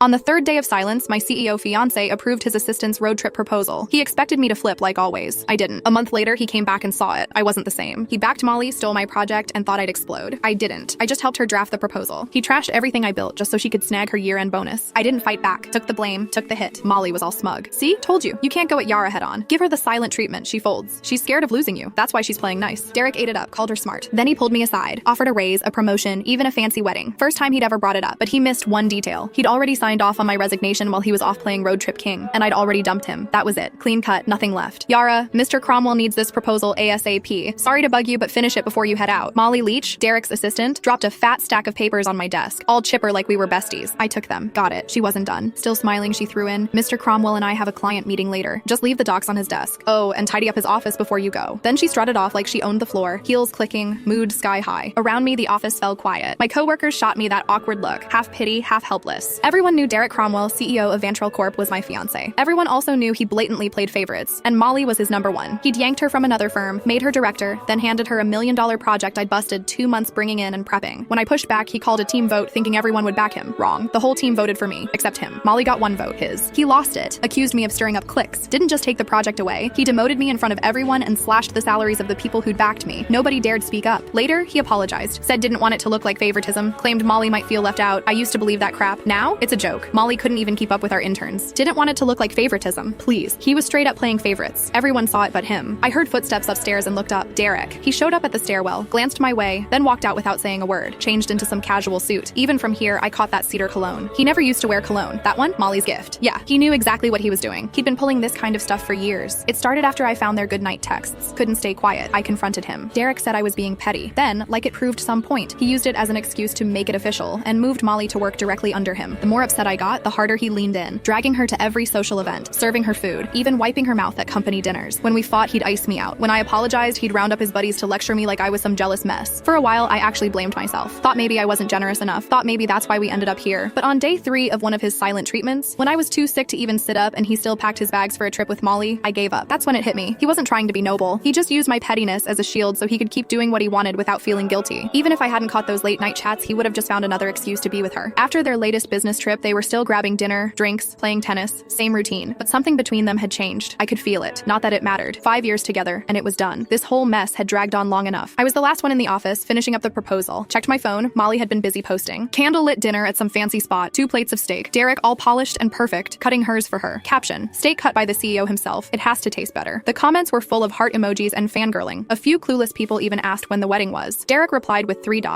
On the third day of silence, my CEO fiancé approved his assistant's road trip proposal. He expected me to flip like always. I didn't. A month later, he came back and saw it. I wasn't the same. He backed Molly, stole my project, and thought I'd explode. I didn't. I just helped her draft the proposal. He trashed everything I built just so she could snag her year-end bonus. I didn't fight back. Took the blame, took the hit. Molly was all smug. See? Told you. You can't go at Yara head-on. Give her the silent treatment. She folds. She's scared of losing you. That's why she's playing nice. Derek ate it up, called her smart. Then he pulled me aside, offered a raise, a promotion, even a fancy wedding. First time he'd ever brought it up, but he missed one detail. He'd already signed off on my resignation while he was off playing Road Trip King, and I'd already dumped him. That was it. Clean cut, nothing left. Yara, Mr. Cromwell needs this proposal ASAP. Sorry to bug you, but finish it before you head out. Molly Leach, Derek's assistant, dropped a fat stack of papers on my desk, all chipper like we were besties. I took them. Got it. She wasn't done. Still smiling, she threw in, Mr. Cromwell and I have a client meeting later. Just leave the docs on his desk. Oh, and tidy up his office before you go. Then she strutted off like she owned the floor, heels clicking, mood sky high. Around me, the office fell quiet. My coworkers shot me that awkward look, half pity, half helpless. Everyone knew Derek Cromwell, CEO of Vantrell Corp, was my fiancé. Everyone also knew he blatantly played favorites, and Molly was his number one. He'd yanked her from another firm, made her director, then handed her $1 million project I'd busted 2 months bringing in and prepping. When I pushed back, he called a team vote thinking everyone would back him. Wrong. The whole team voted for me, except him. Molly got 1 vote, his. He lost it, accused me of stirring up cliques, didn't just take the project away, he demoted me in front of everyone and slashed the salaries of the people who'd backed me. Nobody dared speak up. Later, he apologized, said didn't want it to look like favoritism, claimed Molly might feel left out. I used to believe that crap. Now, it's a joke. Molly couldn't even keep up with our interns. Didn't want it to look like favoritism. Please. He was straight up playing favorites. Everyone saw it but him. I heard footsteps upstairs and looked up. Derek. He showed up at the stairwell, glanced my way, then walked out without saying a word, changed into some casual suit. Even from here, I caught that cedar cologne. He never used to wear cologne. That one? Molly's gift. Yeah, he knew exactly what he was doing. He'd been pulling this kind of stuff for years. It started after I found their goodnight texts. Couldn't stay quiet. I confronted him. Derek said I was being petty. Then, like it proved some point, he used it as an excuse to make it official and moved Molly to work directly under him. The more upset I got, the harder he leaned in, dragging her to every social event, serving her food, even wiping her mouth at company dinners. When we fought, he'd ice me out. When I apologized, he'd round up his buddies to lecture me like I was some jealous mess. For a while, I actually blamed myself. Thought maybe I wasn't generous enough. Thought maybe that's why we ended up here. But on day 3 of one of his silent treatments, when I was too sick to even sit up and he still packed his bags for a trip with Molly, I gave up. That's when it hit me. He wasn't trying to be noble. He just used my pettiness as a shield so he could keep doing what he wanted without feeling guilty. Even if I hadn't caught those late night chats, he would have just found another excuse to be with her. After their latest business trip, they were still grabbing dinner, drinks, playing tennis, same routine. But something between them had changed. I could feel it. Not that it mattered. 5 years together, and it was done. This whole mess had dragged on long enough. I was the last one in the office, finishing up the proposal. Checked my phone. Molly had been busy posting. Candlelit dinner at some fancy spot. 2 plates of steak. Derek, all polished and perfect, cutting hers for her. Caption: steak cut by the CEO himself. It has to taste better. The comments were full of heart emojis and fangirling. A few clueless people even asked when the wedding was. Derek replied with 3 dots.